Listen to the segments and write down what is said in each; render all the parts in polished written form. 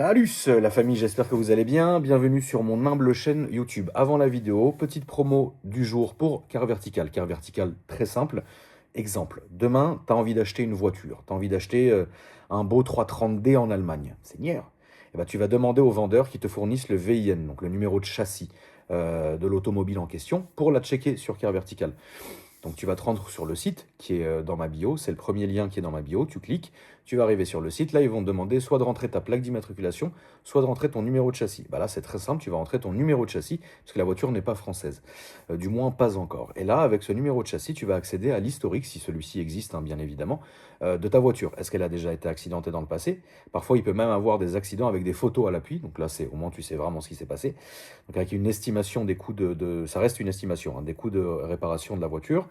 Salut la famille, j'espère que vous allez bien. Bienvenue sur mon humble chaîne YouTube. Avant la vidéo, petite promo du jour pour Car Vertical. Car Vertical, très simple. Exemple, demain, tu as envie d'acheter une voiture. Tu as envie d'acheter un beau 330D en Allemagne. Seigneur. Eh ben, tu vas demander aux vendeurs qui te fournissent le VIN, donc le numéro de châssis de l'automobile en question, pour la checker sur Car Vertical. Donc tu vas te rendre sur le site qui est dans ma bio, c'est le premier lien qui est dans ma bio, tu cliques, tu vas arriver sur le site, là ils vont te demander soit de rentrer ta plaque d'immatriculation, soit de rentrer ton numéro de châssis. Bah là c'est très simple, tu vas rentrer ton numéro de châssis, parce que la voiture n'est pas française, du moins pas encore. Et là avec ce numéro de châssis, tu vas accéder à l'historique, si celui-ci existe bien évidemment, de ta voiture. Est-ce qu'elle a déjà été accidentée dans le passé? Parfois il peut même avoir des accidents avec des photos à l'appui, donc là c'est au moins tu sais vraiment ce qui s'est passé. Donc avec une estimation des coûts ça reste une estimation, hein, des coûts de réparation de la voiture.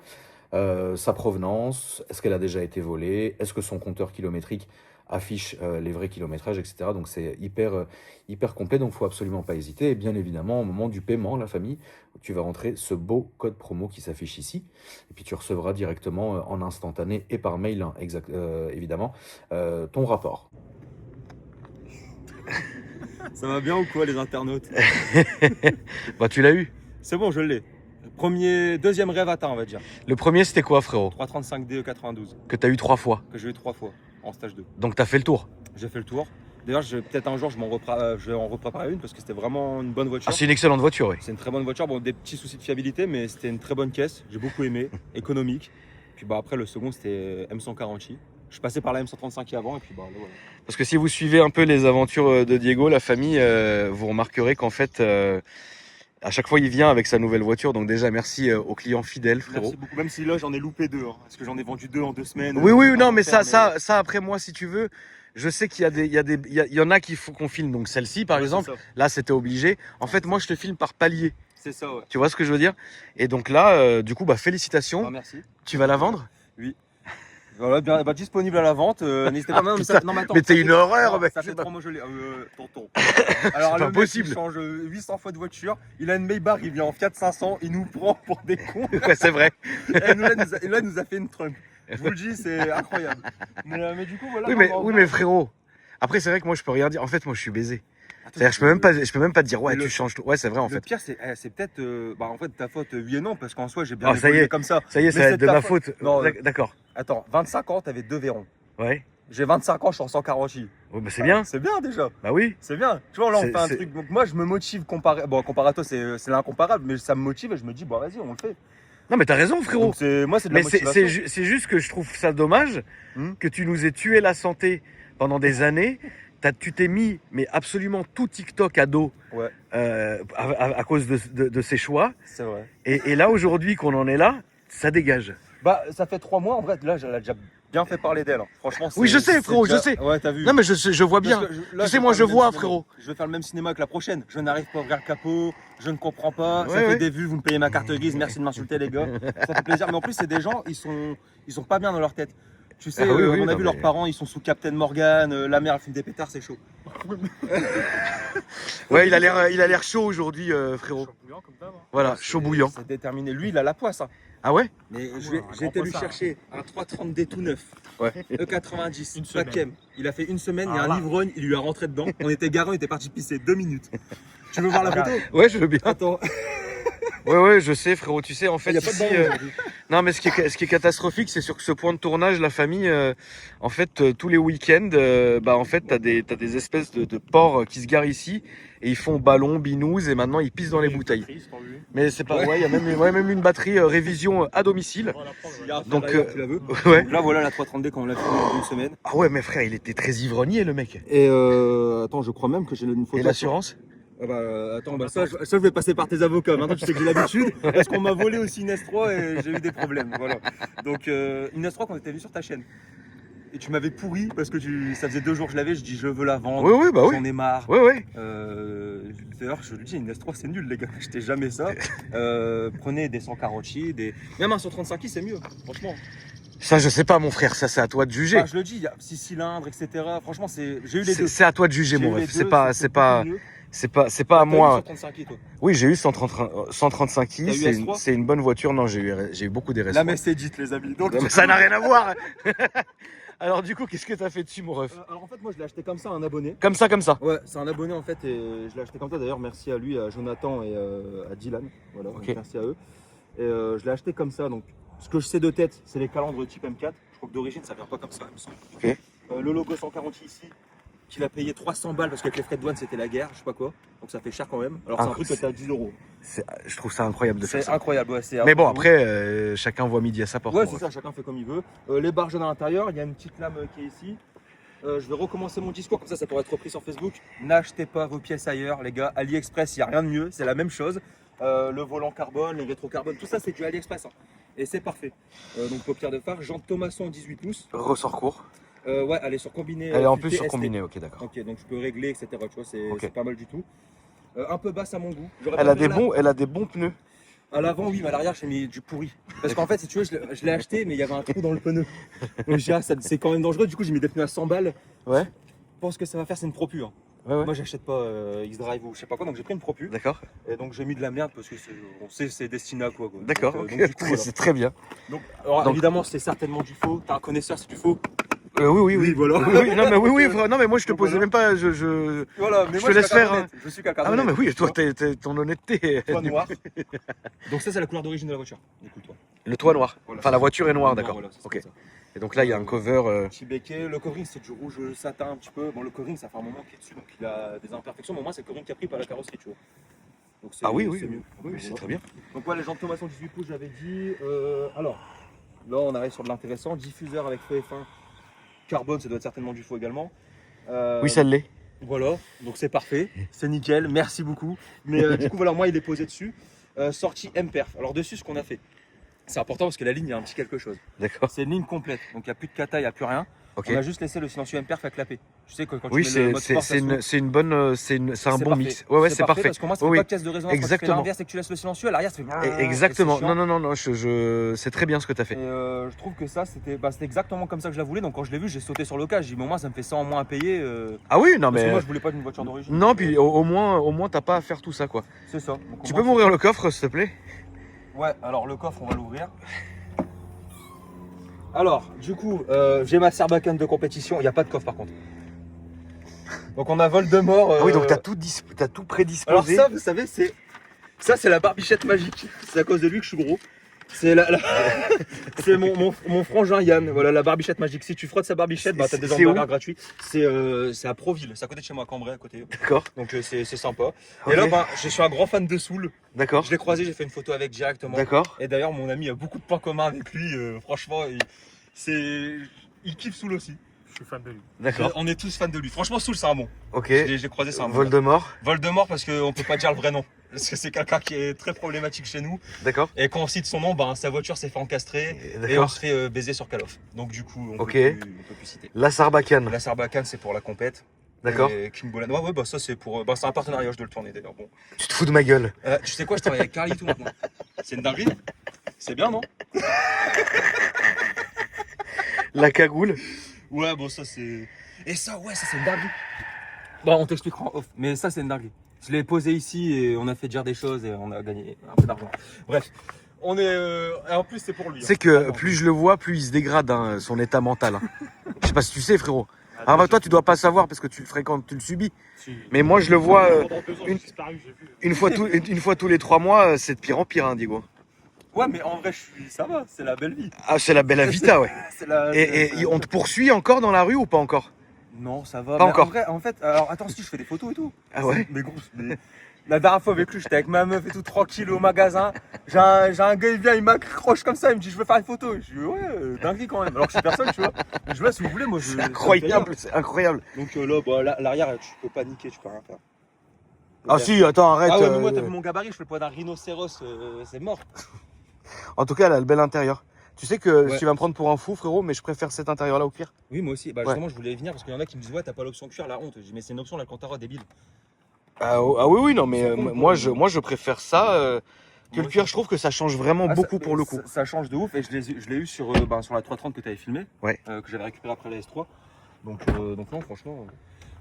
Sa provenance, est-ce qu'elle a déjà été volée, est-ce que son compteur kilométrique affiche les vrais kilométrages, etc. Donc c'est hyper complet, donc il ne faut absolument pas hésiter. Et bien évidemment, au moment du paiement, la famille, tu vas rentrer ce beau code promo qui s'affiche ici. Et puis tu recevras directement en instantané et par mail, hein, évidemment, ton rapport. Ça va bien ou quoi les internautes? Bah tu l'as eu. C'est bon, je l'ai. Deuxième rêve atteint, on va dire. Le premier c'était quoi, frérot? 335D 92, Que tu as eu 3 fois. que j'ai eu 3 fois en stage 2. Donc tu as fait le tour. J'ai fait le tour. D'ailleurs, peut-être un jour, je vais en repréparer une parce que c'était vraiment une bonne voiture. Ah, c'est une excellente voiture, oui. C'est une très bonne voiture. Bon, des petits soucis de fiabilité, mais c'était une très bonne caisse. J'ai beaucoup aimé, économique. Puis bah, après, le second, c'était M140i. Je suis passé par la M135i avant et puis bah, là, voilà. Parce que si vous suivez un peu les aventures de Diego, la famille, vous remarquerez qu'en fait, à chaque fois, il vient avec sa nouvelle voiture. Donc déjà, merci aux clients fidèles, frérot. Merci beaucoup. Même si là, j'en ai loupé 2. Hein, parce que j'en ai vendu 2 en 2 semaines. Oui, non, mais ça, après moi, si tu veux, je sais qu'il y en a qu'on filme. Donc celle-ci, par exemple, là, c'était obligé. En fait, moi, je te filme par palier. C'est ça, ouais. Tu vois ce que je veux dire? Et donc là, du coup, bah, félicitations. Ah, merci. Tu vas la vendre? Oui. Voilà, bien, bah, disponible à la vente. N'hésitez pas. Non, mais attends. Mais t'es une horreur, mec. Ça fait 3 mois que je l'ai. Tonton. Alors, le pas mec, possible. il change 800 fois de voiture. Il a une Maybach, il vient en Fiat 500. Il nous prend pour des cons. Ouais, c'est vrai. Et là, il nous a fait une Trump. Je vous le dis, c'est incroyable. Mais du coup, voilà. Oui, mais frérot. Après, c'est vrai que moi, je peux rien dire. En fait, moi, je suis baisé. C'est-à-dire, je peux même pas te dire, ouais, tu changes tout. Ouais, c'est vrai, en fait. Le pire, c'est peut-être en fait, ta faute, oui et non, parce qu'en soi, j'ai bien ça y est, comme ça. Ça y est, ça va être de ma faute. Non, d'accord. Attends, 25 ans, t'avais 2 verrons. Ouais. J'ai 25 ans, je suis en 140i. Ouais, bah, c'est bien. C'est bien déjà. Bah oui. C'est bien. Tu vois, là, on fait un truc. Donc, moi, je me motive comparé. Bon, comparé à toi, c'est l'incomparable, mais ça me motive et je me dis, bon, vas-y, on le fait. Non, mais t'as raison, frérot. Donc, moi, c'est de la motivation. C'est juste que je trouve ça dommage que tu nous aies tué la santé pendant des années. Tu t'es mis, mais absolument tout TikTok à dos à cause de ces choix. C'est vrai. Et là, aujourd'hui, qu'on en est là, ça dégage. Bah, ça fait 3 mois, en vrai, là, elle a déjà bien fait parler d'elle. Hein. Franchement, oui, je sais, frérot, je sais. Ouais, t'as vu. Non, mais je vois bien. Là, tu sais, moi, je vois, frérot. Je vais faire le même cinéma que la prochaine. Je n'arrive pas à ouvrir le capot, je ne comprends pas. Ça fait des vues, vous me payez ma carte grise, merci de m'insulter, les gars. Ça fait plaisir. Mais en plus, c'est des gens, ils sont pas bien dans leur tête. Tu sais, on a vu leurs parents, ils sont sous Captain Morgan, la mère elle fume des pétards, c'est chaud. Ouais, il a l'air chaud aujourd'hui, frérot. Chaud bouillant comme d'hab. Voilà, chaud bouillant. C'est déterminé. Lui, il a la poisse. Hein. Ah ouais? Mais j'ai été lui chercher un 330D tout neuf. Ouais. E90, Packem. Il a fait une semaine, il y a un ivrogne, il lui a rentré dedans. On était garés, on était parti pisser 2 minutes. Tu veux voir la photo? Ouais, je veux bien. Attends. Ouais, je sais, frérot. Tu sais, en fait, il y a pas de ballon, non, mais ce qui est catastrophique, c'est sur ce point de tournage, la famille, en fait, tous les week-ends, en fait, t'as des espèces de porcs qui se garent ici et ils font ballon, binouze et maintenant ils pissent dans les bouteilles. Mais c'est pas, il y a même une batterie révision à domicile. Donc, tu la veux? Ouais. Donc là, voilà la 330D quand on l'a fait en une semaine. Ah ouais, mais frère, il était très ivrognier, le mec. Et attends, je crois même que j'ai une photo. Et l'assurance? Attends, ça, je vais passer par tes avocats. Maintenant, tu sais que j'ai l'habitude. Parce qu'on m'a volé aussi une S3 et j'ai eu des problèmes. Voilà. Donc, une S3 quand t'étais venu sur ta chaîne. Et tu m'avais pourri parce que ça faisait 2 jours que je l'avais. Je dis, je veux la vendre. Oui, bah oui. J'en ai marre. Oui. D'ailleurs, je lui dis, une S3, c'est nul, les gars. Achetez jamais ça. Prenez des 140i, même un 135i, c'est mieux. Franchement. Ça, je sais pas, mon frère. Ça, c'est à toi de juger. Enfin, je le dis, il y a 6 cylindres, etc. Franchement, j'ai eu les deux. C'est à toi de juger, mon ref. C'est pas à moi. 135i, toi. Oui, j'ai eu 135i. C'est une bonne voiture. Non, j'ai eu beaucoup d'RS3. La Mercedes, les amis. Donc, non, mais ça n'a rien à voir. Alors du coup, qu'est-ce que t'as fait dessus, mon ref? Alors en fait, moi je l'ai acheté comme ça, un abonné. Comme ça, comme ça. Ouais, c'est un abonné en fait et je l'ai acheté comme ça. D'ailleurs, merci à lui, à Jonathan et à Dylan. Voilà, Ok. donc merci à eux. Et je l'ai acheté comme ça. Donc, ce que je sais de tête, c'est les calandres type M4. Je crois que d'origine, ça vient pas comme ça, il me semble. Ok. Le logo 140 ici, qu'il a payé 300 balles parce qu'avec les frais de douane, c'était la guerre, je sais pas quoi. Donc ça fait cher quand même. Alors c'est un truc que t'as à 10 €. Je trouve ça incroyable de faire C'est ça. incroyable, ouais. Mais bon, après, chacun voit midi à sa porte. Ouais, mon c'est ref. ça, chacun fait comme il veut. Les barres jaunes à l'intérieur, il y a une petite lame qui est ici. Je vais recommencer mon discours, comme ça pourrait être repris sur Facebook. N'achetez pas vos pièces ailleurs, les gars. AliExpress, il n'y a rien de mieux, c'est la même chose. Le volant carbone, les rétro-carbone, tout ça c'est du AliExpress. Hein. Et c'est parfait. Donc paupières de phare, jante Thomasson 18 pouces. Ressort court. Ouais, elle est sur combiné. Elle est en plus futé sur ST. combiné, ok, d'accord. Ok, donc je peux régler, etc. Tu vois, c'est Ok. pas mal du tout. Un peu basse à mon goût. J'aurais Elle a préféré des bons pneus. à l'avant, oui, mais à l'arrière, j'ai mis du pourri. Parce qu'en fait, si tu veux, je l'ai acheté, mais il y avait un trou dans le pneu. Donc je dis, ah, c'est quand même dangereux. Du coup, j'ai mis des pneus à 100 balles. Ouais. Je pense que ça va faire, c'est une Propu. Hein. Ouais. Moi, j'achète pas X-Drive ou je sais pas quoi, donc j'ai pris une Propu. D'accord. Et donc, j'ai mis de la merde parce que on sait c'est destiné à quoi. D'accord. Donc, Ok. donc, du coup, voilà. C'est très bien. Alors, Donc- évidemment, c'est certainement du faux. T'es un connaisseur, c'est du faux. Oui. Oui, voilà. Oui, non, mais oui. Non, mais moi, je te Donc, posais voilà. même pas. Voilà, mais Je moi, te laisse suis quelqu'un faire, d'honnête. Je suis quelqu'un Ah, non, mais d'honnête, oui, tu toi, vois. ton honnêteté. Toit noir. Donc, ça, c'est la couleur d'origine de la voiture. Du coup, toi. Le toit noir. Voilà, Enfin, c'est la ça. voiture est noire, Non, d'accord. voilà, c'est Ok. comme ça. Et donc là, il y a un cover. Petit béquet. Le covering, c'est du rouge satin un petit peu. Bon, le covering, ça fait un moment qu'il est dessus, donc il a des imperfections. Mais au moins, c'est le covering qui a pris par la carrosserie, tu vois. Donc, Ah oui, c'est mieux. oui, Donc, c'est voilà. très bien. Donc, ouais, les jantes Thomasson 18 pouces, j'avais dit. Alors, là, on arrive sur de l'intéressant. Diffuseur avec feu F1. Carbone, ça doit être certainement du faux également. Oui, ça l'est. Voilà, donc c'est parfait. C'est nickel, merci beaucoup. Mais du coup, voilà, moi, il est posé dessus. Sortie M-Perf. Alors, dessus, ce qu'on a fait. C'est important parce que la ligne, il y a un petit quelque chose. D'accord. C'est une ligne complète, donc il n'y a plus de kata, il n'y a plus rien. Ok. On a juste laissé le silencieux M-Perf à clapper. Tu sais que quand Oui, tu mets le mode sport, ça s'ouvre. c'est une bonne. C'est un C'est bon parfait. mix. Ouais, c'est parfait. Parce que moi, ça fait Oui, pas de caisse de résonance. Quand tu fais exactement. l'inverse et que tu laisses le silencieux, à l'arrière, ça fait. Exactement. Et c'est chiant. Non, c'est très bien ce que tu as Et fait. je trouve que ça, c'était exactement comme ça que je la voulais. Donc quand je l'ai vu, j'ai sauté sur l'occasion. J'ai dit, mais au moins, ça me fait 100 en moins à payer. Ah oui, non, Parce que mais. moi, je voulais pas d'une voiture d'origine. Non, puis au moins, t'as pas à faire tout ça, quoi. C'est ça. Donc, au Tu moins, peux m'ouvrir le coffre, s'il te plaît? Ouais, alors le coffre, on va l'ouvrir. Alors, du coup, j'ai ma Sarbacane de compétition. Il n'y a pas de coffre par contre. Donc on a Voldemort. Ah oui, donc t'as tout Alors prédisposé. ça, vous savez, c'est la barbichette magique. C'est à cause de lui que je suis gros. C'est c'est mon frangin Yann. Voilà la barbichette magique. Si tu frottes sa barbichette, bah, t'as des C'est où hamburgers gratuits. C'est à Proville. C'est à côté de chez moi, à Cambrai, à côté. D'accord, Donc c'est sympa. Ok. Et là, bah, je suis un grand fan de Soul. d'accord, Je l'ai croisé, j'ai fait une photo avec directement. d'accord. Et d'ailleurs, mon ami a beaucoup de points communs avec lui. Franchement, il kiffe Soul aussi. Je suis fan de lui. D'accord. On est tous fans de lui. Franchement, Soul, c'est un bon. Ok. J'ai croisé, c'est un bon. Voldemort. Voldemort, parce qu'on peut pas dire le vrai nom. Parce que c'est quelqu'un qui est très problématique chez nous. D'accord. Et quand on cite son nom, ben, sa voiture s'est fait encastrer. Et on D'accord. se fait baiser sur Call of. Donc, du coup, on Ok. peut plus citer. La Sarbacane. La Sarbacane, c'est pour la compète. D'accord. Et Kimbolan. Ouais, bah ça, c'est pour. Bah, c'est un partenariat, je dois le tourner d'ailleurs. Bon. Tu te fous de ma gueule. Tu sais quoi, je travaille avec Carly tout maintenant. C'est une dinguerie. C'est bien, non? La cagoule. Ouais, bon, ça c'est. Et ça, ouais, ça c'est une dinguerie. Bon, on t'expliquera en off, mais ça c'est une dinguerie. Je l'ai posé ici et on a fait dire des choses et on a gagné un peu d'argent. Bref, on est. En plus, c'est pour lui. C'est que plus je le vois, plus il se dégrade, hein, son état mental. Hein. Je sais pas si tu sais, frérot. Ah bah toi, tu dois pas savoir parce que tu le fréquentes, tu le subis. Mais moi, je le vois Pendant 2 ans, une- j'ai disparu, j'ai vu. une fois tous les 3 mois, c'est de pire en pire, hein, Diego. Ouais, mais en vrai, ça va, c'est la belle vie. Ah, c'est la bella vita, ouais. C'est la. Et on te poursuit encore dans la rue ou pas encore? Non, ça va. Pas mais encore. En vrai, en fait, alors attends, si je fais des photos et tout. Ah ouais? Mais gros, la dernière fois avec lui, j'étais avec ma meuf et tout tranquille au magasin. J'ai un gars, il vient, il m'accroche comme ça, il me dit je veux faire une photo. Je dis ouais, dinguerie quand même. Alors que je suis personne, tu vois. Mais je vois si vous voulez, moi je. C'est incroyable, c'est incroyable. Donc là, bah, l'arrière, tu peux paniquer, tu peux rien faire. Ah si, attends, arrête. Ah ouais, mais moi t'as vu mon gabarit, je fais le poids d'un rhinocéros, c'est mort. En tout cas, elle a le bel intérieur. Tu sais que Ouais. tu vas me prendre pour un fou, frérot, mais je préfère cet intérieur-là au pire. Oui, moi aussi. Bah Ouais. justement, je voulais y venir parce qu'il y en a qui me disent ouais, t'as pas l'option cuir, la honte. Je dis mais c'est une option, l'Alcantara, débile. Ah oui, non, mais Ils sont cons, moi, quoi. moi, je préfère ça que Moi le cuir. aussi. Je trouve que ça change vraiment Ah, beaucoup ça- pour le coup. Ça change de ouf et je l'ai eu sur, sur la 330 que tu avais filmé, Ouais. que j'avais récupéré après la S3. Donc non, franchement.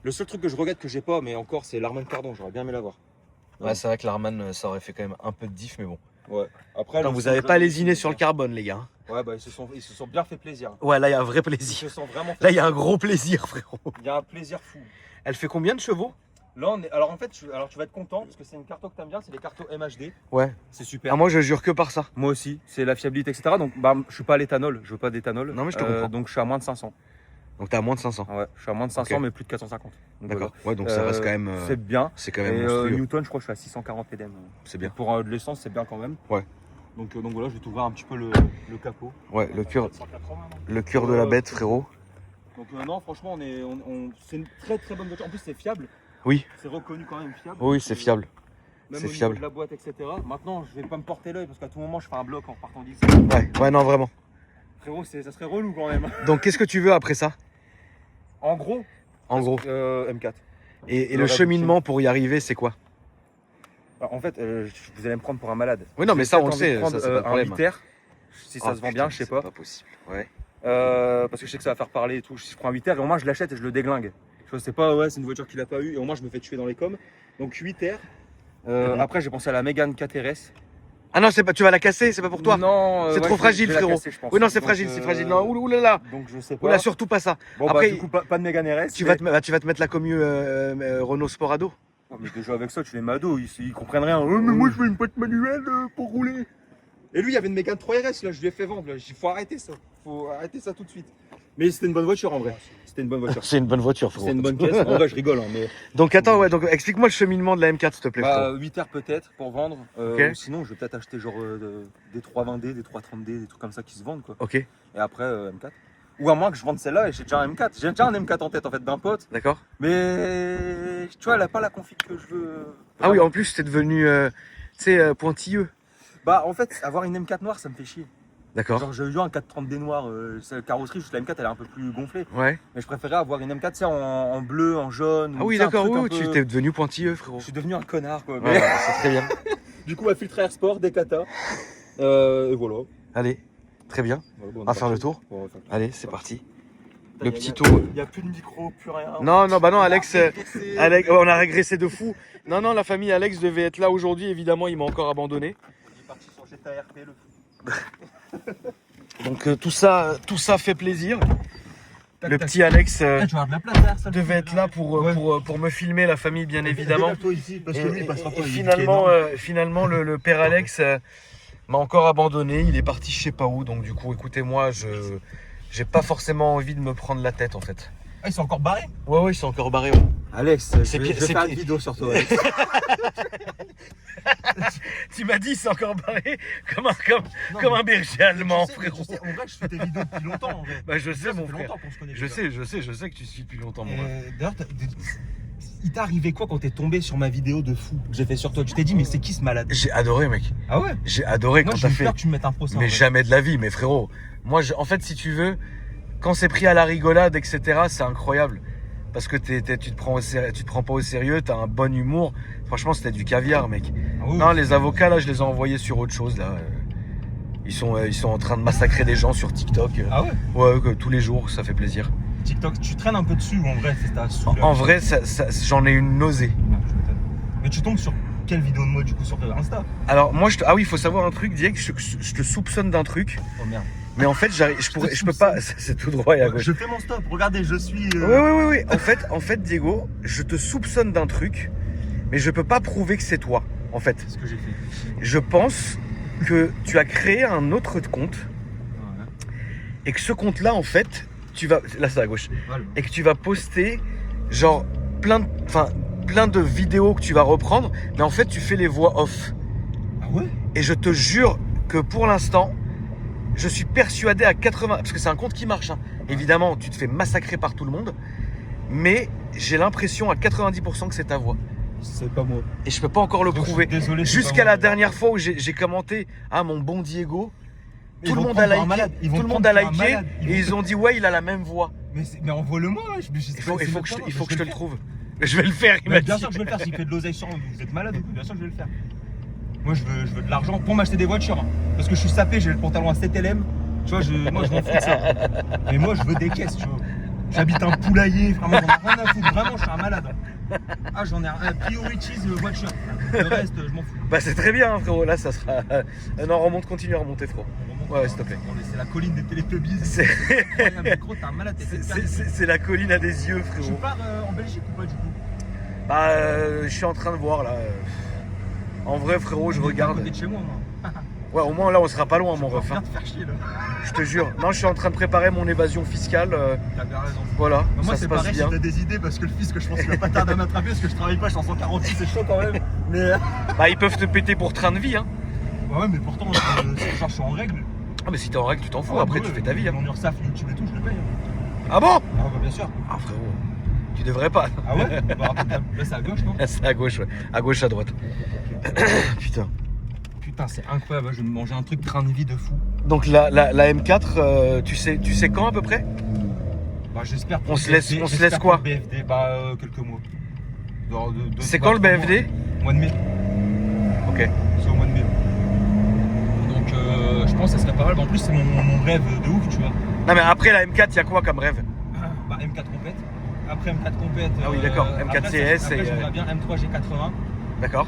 Le seul truc que je regrette que j'ai pas, mais encore, c'est l'Armand Cardon. J'aurais bien aimé l'avoir. Ouais, c'est vrai que l'Arman, ça aurait fait quand même un peu de diff, mais bon. Ouais. Après, Attends, vous avez pas lésiné sur le carbone, les gars. Ouais, bah ils se sont bien fait plaisir. Ouais, là, il y a un vrai Ils plaisir. se sont vraiment fait Là, il y a un gros plaisir, frérot. Il y a un plaisir fou. Elle fait combien de chevaux? Là, alors en fait, tu vas être content parce que c'est une carto que t'aimes bien, c'est les cartos MHD. Ouais. C'est super. Ah, moi, je jure que par ça. Moi aussi, c'est la fiabilité, etc. Donc, bah, je suis pas à l'éthanol, je veux pas d'éthanol. Non, mais je te comprends. Donc, je suis à moins de 500. Donc, t'as à moins de 500. Ouais, je suis à moins de 500, Ok. mais plus de 450. Donc, D'accord. voilà. Ouais, donc ça reste quand même. C'est bien. C'est quand Et même monstrueux. Newton, je crois que je suis à 640 ppm. C'est bien. Pour de l'essence, c'est bien quand même. Ouais. Donc voilà, je vais t'ouvrir un petit peu le capot. Ouais, le cœur 780, non le cœur de la bête, frérot. Donc non, franchement, c'est une très très bonne voiture. En plus, c'est fiable. Oui. C'est reconnu quand même fiable. Oui, c'est fiable. Même c'est au niveau fiable. de la boîte, etc. Maintenant, je vais pas me porter l'œil parce qu'à tout moment, je fais un bloc en partant d'ici. Ouais, non, vraiment. Frérot, ça serait relou quand même. Donc, qu'est-ce que tu veux après ça? En gros. En gros. M4. Et le cheminement pour y arriver, c'est quoi? Alors, en fait, vous allez me prendre pour un malade. Oui, non, mais J'ai ça, peut-être on le envie de sait. prendre, Ça, c'est pas de un problème. 8R, si ça Oh, se vend putain, bien, je sais c'est pas. pas possible. Ouais. Parce que je sais que ça va faire parler et tout. Si je prends un 8R, et au moins je l'achète et je le déglingue. Je sais pas, ouais, c'est une voiture qu'il a pas eu et au moins je me fais tuer dans les coms. Donc 8R. Après, j'ai pensé à la Mégane 4RS. Ah non, c'est pas, tu vas la casser, c'est pas pour toi. Non, C'est trop fragile, frérot. Oui, non, c'est fragile, c'est fragile. Non, oulala. Donc je sais pas. Oula, surtout pas ça. Bon, Après, bah, du coup, pas de Mégane RS. tu vas te mettre la commu Renault Sporado. Oh, mais déjà avec ça, tu les mados, ils comprennent rien. Oh, mais moi je veux une boîte manuelle pour rouler. Et lui, il y avait une Mégane 3RS, là, je lui ai fait vendre. Il faut arrêter ça. Faut arrêter ça tout de suite. Mais c'était une bonne voiture en vrai. C'était une bonne voiture. C'est une bonne voiture, frérot. C'est une bonne caisse. En vrai, je rigole. Hein, mais... Donc attends, ouais, donc explique-moi le cheminement de la M4, s'il te plaît, Bah, frérot. 8 heures peut-être pour vendre. Ok. Ou sinon, je vais peut-être acheter genre des 320D, des 330D, des trucs comme ça qui se vendent quoi. Ok, Et après, M4. Ou à moins que je vende celle-là et j'ai déjà un M4. J'ai déjà un M4 en tête en fait d'un pote. d'accord. Mais tu vois, elle a pas la config que je veux. Ah oui, en plus, t'es devenu, tu sais, pointilleux. Bah, en fait, avoir une M4 noire, ça me fait chier. D'accord. Genre, j'ai eu un 430D noir. La carrosserie, juste la M4, elle est un peu plus gonflée. Ouais. Mais je préférais avoir une M4 tu sais, en bleu, en jaune. Ah ou, oui, tu sais, un d'accord, truc oui, un oui, peu- tu t'es devenu pointilleux, frérot. Je suis devenu un connard quoi. Ouais, c'est très bien. Du coup, un filtre Air Sport, des Kata. Et voilà. Allez, très bien. Voilà, bon, On va faire le tour. Bon, on va faire le tour. Allez, c'est parti. Le Y a- petit y a- tour. Il n'y a plus de micro, plus rien. Non, non, bah non, Alex, Régressé. Alex, on a régressé de fou. Non, non, la famille Alex devait être là aujourd'hui. Évidemment, il m'a encore abandonné. Il est parti sur GTA RP, le fou. Donc tout ça fait plaisir. Le petit Alex Tu vas avoir de la place derrière, ça. devait être là pour me filmer, la famille, bien évidemment. Toi ici, parce que lui, il passera pas. Et finalement, le père Alex m'a encore abandonné. Il est parti je sais pas où. Donc du coup, écoutez-moi, j'ai pas forcément envie de me prendre la tête en fait. Ah, ils sont encore barrés. Ouais, ouais, ils sont encore barrés. Ouais. Alex, C'est je pire- vais c'est faire pire. une vidéo sur toi. Alex. Tu m'as dit, c'est encore barré comme un berger allemand, frérot. En vrai, je fais tes vidéos depuis longtemps. En vrai. Bah, je sais, Ça mon fait frère. longtemps qu'on se connaît. Je sais que tu suis depuis longtemps, mon frère. D'ailleurs, il t'est arrivé quoi quand t'es tombé sur ma vidéo de fou que j'ai fait sur toi? Tu t'es dit, mais c'est qui ce malade? J'ai adoré, mec. Ah ouais? J'ai adoré Moi, quand j'ai t'as eu fait. peur que tu me mettes un procès. en Mais vrai. jamais de la vie, mais frérot. Moi, en fait, si tu veux, quand c'est pris à la rigolade, etc., c'est incroyable. Parce que tu te prends pas au sérieux, t'as un bon humour. Franchement, c'était du caviar, mec. Ah oui, Non, oui. les avocats, là, je les ai envoyés sur autre chose, là. Ils sont en train de massacrer des gens sur TikTok. Ah ouais? Ouais, tous les jours, ça fait plaisir. TikTok, tu traînes un peu dessus ou en vrai, c'est ta saoule? En vrai, j'en ai une nausée. Ouais, je m'étonne. Mais tu tombes sur quelle vidéo de moi du coup sur Insta? Alors, moi, ah oui, il faut savoir un truc, Diego, je te soupçonne d'un truc. Oh merde. Mais en fait, je peux pas. C'est tout droit et à gauche. Je fais mon stop, regardez, je suis. Oui. En fait, Diego, je te soupçonne d'un truc, mais je peux pas prouver que c'est toi. En fait, C'est ce que j'ai fait. je pense que tu as créé un autre compte Ouais. et que ce compte-là, en fait, là c'est à gauche, Voilà. et que tu vas poster genre plein de vidéos que tu vas reprendre, mais en fait, tu fais les voix off. Ah ouais? Et je te jure que pour l'instant, je suis persuadé à 80, parce que c'est un compte qui marche, hein. Évidemment, tu te fais massacrer par tout le monde, mais j'ai l'impression à 90% que c'est ta voix. C'est pas moi. Et je peux pas encore le Donc, je suis prouver. désolé. c'est Jusqu'à pas la moi. dernière fois où j'ai commenté « Ah, mon bon Diego », Mais tout ils le vont monde a prendre pour un liké, malade. Ils vont tout le te monde a prendre pour un liké, malade. et ils ont dit « Ouais, il a la même voix Mais envoie-le-moi, ouais. ». Il faut que je te le trouve. Je vais le faire, il m'a Mais dit. bien sûr que je vais le faire, s'il fait de l'oseille sur vous êtes malade, bien sûr que je vais le faire. Moi je veux de l'argent pour m'acheter des voitures. Hein. Parce que je suis sapé, j'ai le pantalon à 7 LM. Tu vois, moi je m'en fous de ça. Mais moi je veux des caisses, tu vois. J'habite un poulailler, vraiment, j'en ai rien à foutre. Vraiment, je suis un malade. Ah, j'en ai un priorities voiture. Le reste, je m'en fous. Bah c'est très bien, hein, frérot. Là, ça sera. Non, remonte, continue à remonter, frérot. Ouais, s'il te plaît. C'est la colline des Télétubbies. C'est Incroyable, gros, t'es un malade. c'est la colline à des yeux, Tu frérot. pars en Belgique ou pas du coup? Bah, je suis en train de voir là. En vrai, frérot, je À regarde. côté de chez moi, moi. Ouais, au moins là, on sera pas loin, mon ref. Viens Hein. te faire chier là. Je te jure. Non, je suis en train de préparer mon évasion fiscale. T'as bien raison. Voilà, Moi, ça c'est se passe pareil, bien. j'ai des idées parce que le fisc, je pense qu'il va pas tarder à m'attraper parce que je travaille pas, je suis en 146, c'est chaud quand même. Mais. Bah, ils peuvent te péter pour train de vie, hein. Ouais, mais pourtant, genre, je suis en règle. Ah, mais si t'es en règle, tu t'en fous. Ah, Après, bah tu ouais, fais ta vie, hein. Mon URSAF, YouTube et tout, je le paye. Ah bon? Ah, bah bien sûr. Ah, frérot, tu devrais pas. Ah ouais? Bah, là, c'est à gauche, non? C'est à gauche, ouais. À gauche, à droite. Putain. Putain, c'est incroyable, je vais me manger un truc train de vie de fou. Donc la M4, tu sais quand à peu près? Bah, j'espère. On se laisse quoi? BFD, bah, quelques mois. C'est quand le BFD? Mois de mai. Ok. C'est au mois de mai. Donc, je pense que ça serait pas mal. Bah, en plus, c'est mon rêve de ouf, tu vois. Non mais après la M4, il y a quoi comme rêve? Bah, M4 compète. Après M4 compète. Ah oui, d'accord. M4 après, CS après, et. j'aimerais bien M3 G80. D'accord.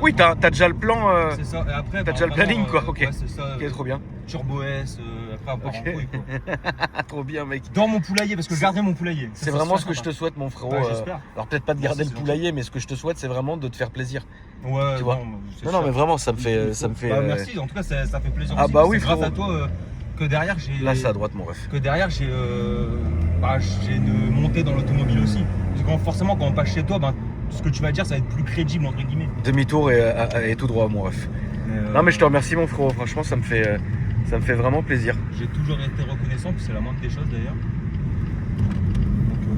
Oui, t'as déjà le plan. C'est ça. Et après, T'as déjà le planning, quoi. Ok. Ouais, c'est ça. Ok, trop bien. Turbo S. Après, on part en couille, quoi. Trop bien, mec. Dans mon poulailler, parce que je garderai mon poulailler. C'est vraiment ce que je te souhaite, mon frérot. Bah, j'espère. Alors peut-être pas de garder Merci, le poulailler, mais ce que je te souhaite, c'est vraiment de te faire plaisir. Ouais, Tu vois. Non, mais vraiment, ça me fait. Bah, merci, en tout cas, ça fait plaisir. Ah aussi, bah parce oui, que c'est grâce frérot. à toi que derrière j'ai. Là, c'est à droite, mon ref. Que derrière j'ai une montée dans l'automobile aussi. Parce que forcément, quand on passe chez toi, ben, ce que tu vas dire, ça va être plus crédible, entre guillemets. Demi-tour et tout droit, mon ref. Non, mais je te remercie, mon frérot. Franchement, ça me fait vraiment plaisir. J'ai toujours été reconnaissant, puis c'est la moindre des choses d'ailleurs.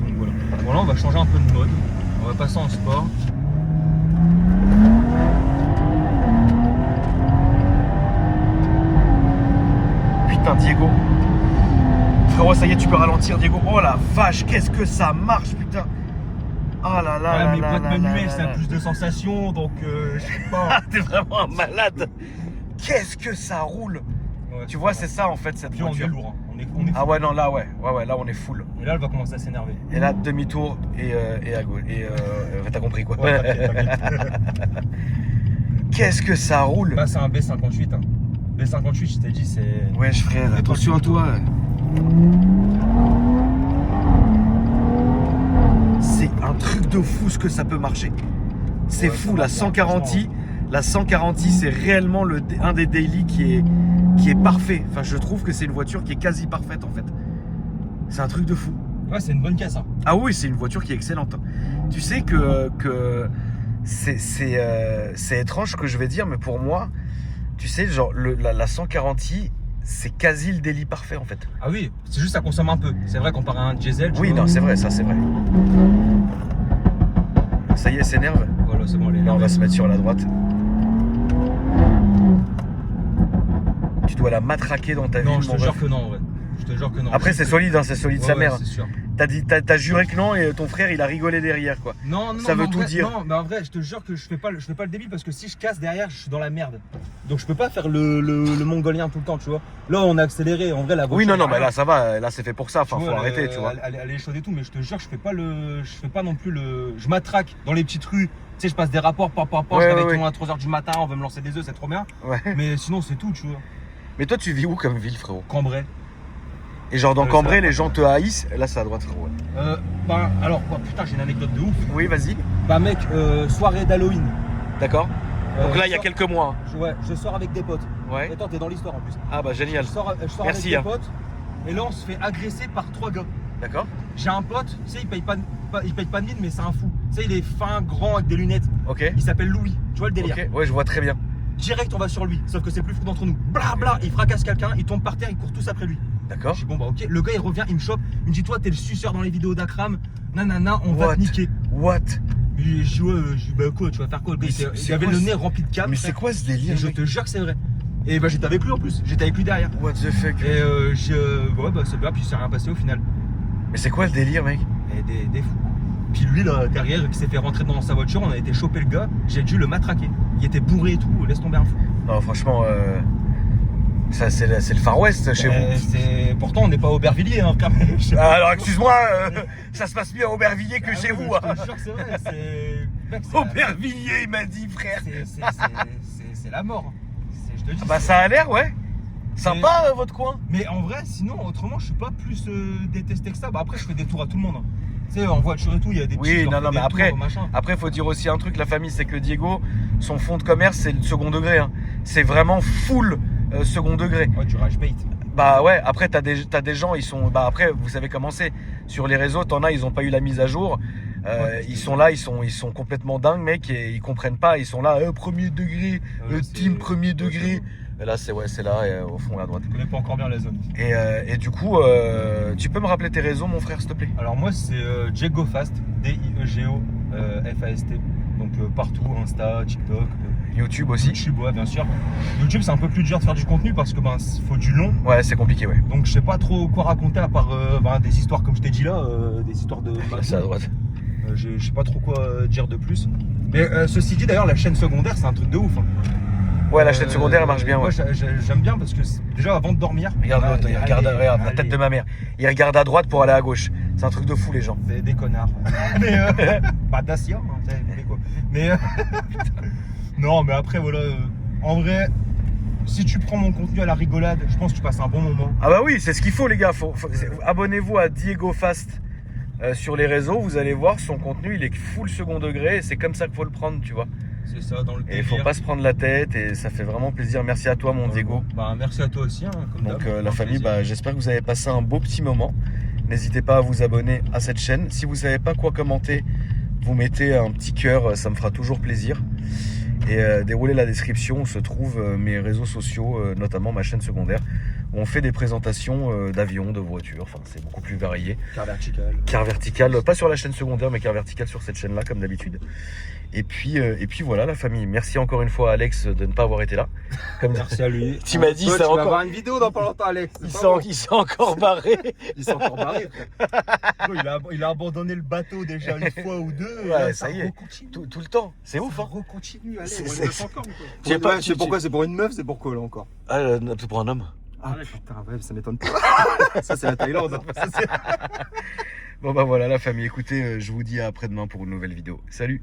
Donc voilà. Bon, là, on va changer un peu de mode. On va passer en sport. Putain, Diego. Frérot, ça y est, tu peux ralentir, Diego. Oh la vache, qu'est-ce que ça marche, putain. Oh là là Ouais, là mes là boîtes là manuelles, là ça a là. plus de sensations, donc je sais pas. Ah, t'es vraiment un malade. Qu'est-ce que ça roule. Ouais, Tu vois, c'est ça en fait, cette Puis on voiture. est lourd, hein. On est Ah ouais, non, là, ouais, là, on est full. Et là, elle va commencer à s'énerver. Et là, demi-tour et à gauche. Et t'as compris quoi. Ouais, t'inquiète. Qu'est-ce que ça roule. Bah, c'est un B58. Hein. B58, je t'ai dit, c'est. Wesh frère, attention à toi. C'est un truc de fou ce que ça peut marcher. C'est Ouais, fou, ça la marche bien, 140i. La 140i, c'est réellement un des daily qui est parfait. Enfin, je trouve que c'est une voiture qui est quasi parfaite en fait. C'est un truc de fou. Ouais, c'est une bonne caisse. Hein. Ah oui, c'est une voiture qui est excellente. Tu sais que c'est étrange ce que je vais dire, mais pour moi, tu sais, genre la 140i, c'est quasi le daily parfait en fait. Ah oui, c'est juste ça consomme un peu. C'est vrai comparé à un diesel. Oui, non, c'est vrai, ça c'est vrai. Ça y est, s'énerve. Voilà, c'est bon, elle est Là, là. on va se mettre sur la droite. Tu dois la matraquer dans ta vie. Non, je te mon jure ref. que non, en vrai. Je te jure que non. Après, c'est solide, hein, c'est solide Ouais, sa ouais, mère. c'est sûr. T'as juré que non et ton frère il a rigolé derrière quoi. Non, non, Ça non, veut en tout vrai, dire. Non, mais en vrai, je te jure que je fais pas le débile parce que si je casse derrière, je suis dans la merde. Donc je peux pas faire le mongolien tout le temps, tu vois. Là, on a accéléré. En vrai, la voiture. Oui, non, non, elle a mais là rien. ça va, là c'est fait pour ça. Enfin, Tu faut vois, arrêter, tu vois. Elle est chaude et tout, mais je te jure, je fais pas non plus le. Je m'attraque dans les petites rues. Tu sais, je passe des rapports, Ouais, je vais avec ouais, tout le monde à 3h du matin, on veut me lancer des œufs, c'est trop bien. Ouais. Mais sinon, c'est tout, tu vois. Mais toi, tu vis où comme ville, frérot? Cambrai. Et genre dans ça Cambrai, va. les gens te haïssent. Là, c'est à droite, frérot. Bah, alors, bah, putain, j'ai une anecdote de ouf. Oui, vas-y. Bah, mec, soirée d'Halloween. D'accord. Donc là, il y a je sors- quelques mois. Ouais, je sors avec des potes. Ouais. Attends, t'es dans l'histoire en plus. Ah bah génial. Je sors Merci, avec hein. des potes. Et là, on se fait agresser par 3 gars. D'accord. J'ai un pote, tu sais, il paye pas de mine, mais c'est un fou. Tu sais, il est fin, grand, avec des lunettes. Ok. Il s'appelle Louis. Tu vois le délire. Ok. Ouais, je vois très bien. Direct, on va sur lui. Sauf que c'est le plus fou d'entre nous. Bla bla, il fracasse quelqu'un, il tombe par terre, ils courent tous après lui. D'accord. Je dis bon bah ok. Le gars il revient, il me chope. Il me dit toi t'es le suceur dans les vidéos d'Akram. Nanana, on va What? te niquer. What? Je dis ouais, je dis bah quoi, tu vas faire quoi? Le gars, il avait quoi le ce- nez rempli de câbles. Mais c'est quoi ce Et délire? je mec te jure que c'est vrai. Et bah j'étais avec lui en plus. J'étais avec lui derrière. What the fuck? Et ouais bah c'est bien, puis c'est rien passé au final. Mais c'est quoi le délire, mec? Et des fous. Puis lui là derrière qui s'est fait rentrer dans sa voiture, on a été choper le gars, j'ai dû le matraquer. Il était bourré et tout, laisse tomber un fou. Non, franchement, Ça, c'est le Far West chez vous. Pourtant, on n'est pas à Aubervilliers, hein, frère. Alors, excuse-moi, ça se passe mieux à Aubervilliers que chez vous. Je te jure, c'est vrai. Aubervilliers, il m'a dit, frère. C'est la mort. Je te dis. Bah, ça a l'air, ouais. Sympa, votre coin. Mais en vrai, sinon, autrement, je suis pas plus détesté que ça. Bah, après, je fais des tours à tout le monde. Hein. Tu sais, en voiture et tout, il y a des petits. Oui, non, mais machin. après, faut dire aussi un truc, la famille, c'est que Diego, son fond de commerce, c'est le second degré. Hein. C'est vraiment full second degré. Ouais, du rage bait. Bah ouais, après, t'as des gens, ils sont. Bah après, vous savez comment c'est. Sur les réseaux, t'en as, ils ont pas eu la mise à jour. Ils sont là, ils sont complètement dingues, mec, et ils comprennent pas. Ils sont là, premier degré, team premier degré. Et là, c'est là, au fond, à droite. Je connais pas encore bien la zone. Et du coup, tu peux me rappeler tes réseaux, mon frère, s'il te plaît? Alors, moi, c'est Diego Fast, D-I-E-G-O, F-A-S-T. Donc, partout, Insta, TikTok. YouTube aussi. YouTube, ouais, bien sûr. YouTube, c'est un peu plus dur de faire du contenu parce que faut du long. Ouais, c'est compliqué, ouais. Donc, je sais pas trop quoi raconter à part des histoires, comme je t'ai dit là, des histoires de. C'est à droite. Je sais pas trop quoi dire de plus. Mais ceci dit, d'ailleurs, la chaîne secondaire, c'est un truc de ouf. Hein. Ouais, la chaîne secondaire, elle marche bien, ouais. Moi, j'aime bien parce que déjà, avant de dormir. Regarde l'autre, regarde la tête de ma mère. Il regarde à droite pour aller à gauche. C'est un truc de fou, les gens. C'est des connards. Mais pas Dacia, hein, quoi. Mais non, mais après, voilà. En vrai, si tu prends mon contenu à la rigolade, je pense que tu passes un bon moment. Ah bah oui, c'est ce qu'il faut, les gars. Abonnez-vous à Diego Fast sur les réseaux. Vous allez voir, son contenu, il est full second degré. Et c'est comme ça qu'il faut le prendre, tu vois. C'est ça, dans le délire. Et il faut pas se prendre la tête. Et ça fait vraiment plaisir. Merci à toi, mon Diego. Bah, merci à toi aussi. Hein, comme donc la famille, j'espère que vous avez passé un beau petit moment. N'hésitez pas à vous abonner à cette chaîne. Si vous savez pas quoi commenter, vous mettez un petit cœur. Ça me fera toujours plaisir. Et déroulez la description, où se trouvent mes réseaux sociaux, notamment ma chaîne secondaire, où on fait des présentations d'avions, de voitures, enfin c'est beaucoup plus varié. Car vertical, pas sur la chaîne secondaire, mais car vertical sur cette chaîne-là, comme d'habitude. Et puis voilà la famille. Merci encore une fois à Alex de ne pas avoir été là. Merci à lui. Tu m'as dit, ça tu vas avoir une vidéo dans pas longtemps, Alex. Il s'est encore barré. Il s'est encore barré. Il a abandonné le bateau déjà une fois ou deux. Ouais, ça y est. Tout le temps. C'est ouf, hein. Recontinue, allez. C'est encore. Je sais pourquoi, c'est pour une meuf, c'est pour quoi là encore? Ah, c'est pour un homme. Ah putain, ouais, ça m'étonne pas. Ça, c'est la Thaïlande. Bon bah voilà la famille, écoutez, je vous dis à après-demain pour une nouvelle vidéo. Salut!